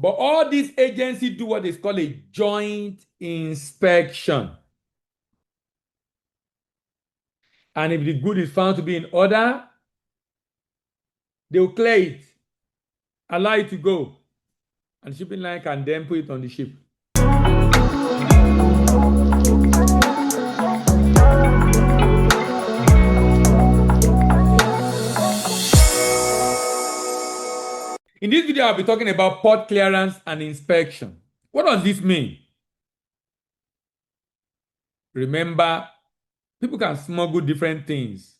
But all these agencies do what is called a joint inspection. And if the good is found to be in order, they will clear it, allow it to go, and the shipping line can then put it on the ship. In this video, I'll be talking about port clearance and inspection. What does this mean? Remember, people can smuggle different things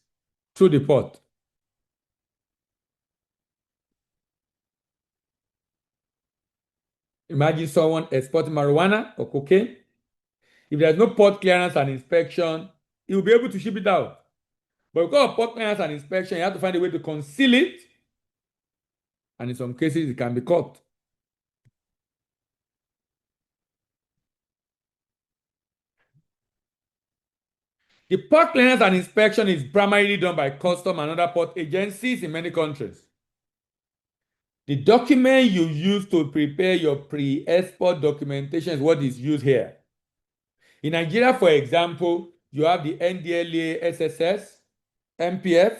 through the port. Imagine someone exporting marijuana or cocaine. If there's no port clearance and inspection, he will be able to ship it out. But because of port clearance and inspection, you have to find a way to conceal it. And in some cases, it can be caught. The port clearance and inspection is primarily done by custom and other port agencies in many countries. The document you use to prepare your pre-export documentation is what is used here. In Nigeria, for example, you have the NDLA SSS, MPF,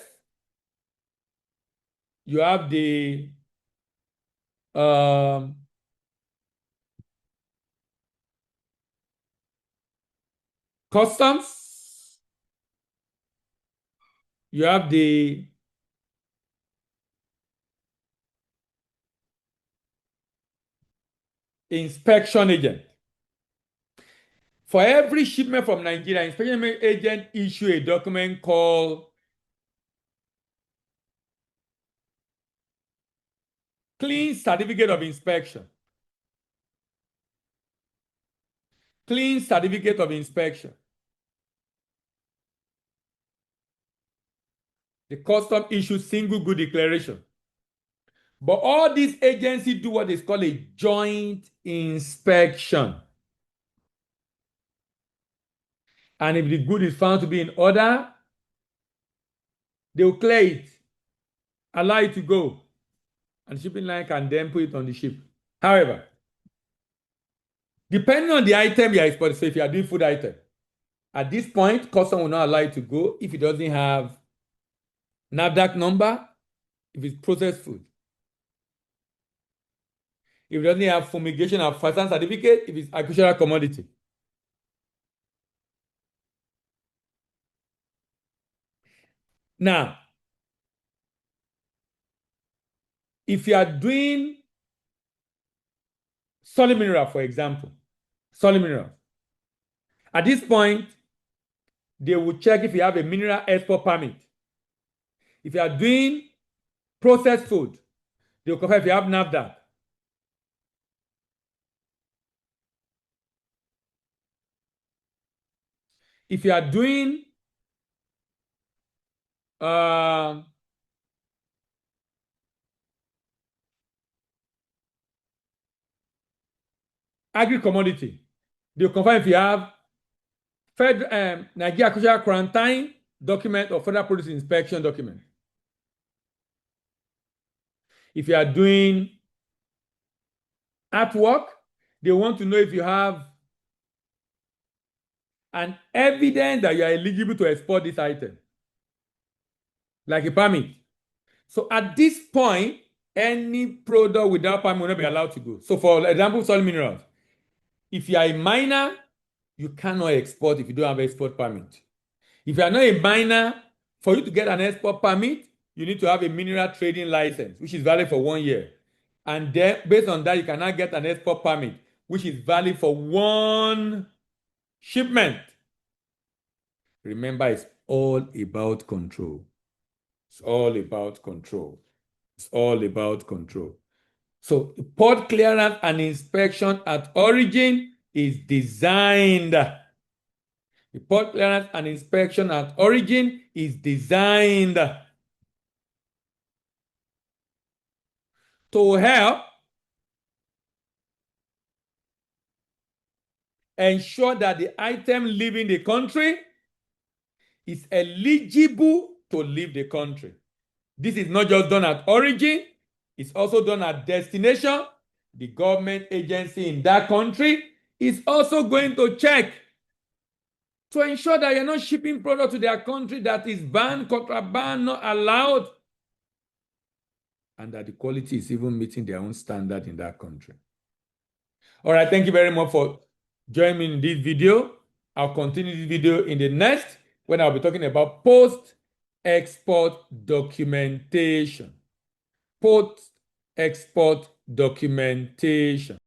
you have the customs, you have the inspection agent. For every shipment from Nigeria, inspection agent issue a document called Clean Certificate of Inspection. Clean Certificate of Inspection. The custom issues single good declaration. But all these agencies do what is called a joint inspection. And if the good is found to be in order, they will clear it, allow it to go, and the shipping line can then put it on the ship. However, depending on the item you are exporting, so if you are doing food item, at this point, custom will not allow it to go if it doesn't have NAFDAC number, if it's processed food. If it doesn't have fumigation or FASAN certificate, if it's agricultural commodity. Now, if you are doing solid mineral, for example, solid mineral, at this point, they will check if you have a mineral export permit. If you are doing processed food, they will confirm if you have NAFDAC. If you are doing agri-commodity, they will confirm if you have Nigeria Agricultural Quarantine document or federal produce inspection document. If you are doing artwork, they want to know if you have an evidence that you are eligible to export this item, like a permit. So at this point, any product without permit will not be allowed to go. So for example, solid minerals, if you are a miner, you cannot export if you don't have export permit. If you are not a miner, for you to get an export permit, you need to have a mineral trading license, which is valid for 1 year. And then based on that, you cannot get an export permit, which is valid for 1 shipment. Remember, it's all about control. It's all about control. It's all about control. So port clearance and inspection at origin is designed. The port clearance and inspection at origin is designed to help ensure that the item leaving the country is eligible to leave the country. This is not just done at origin, it's also done at destination, the government agency in that country is also going to check to ensure that you're not shipping product to their country that is banned, contraband, not allowed, and that the quality is even meeting their own standard in that country. All right, thank you very much for joining me in this video. I'll continue this video in the next when I'll be talking about post-export documentation. Post-export documentation.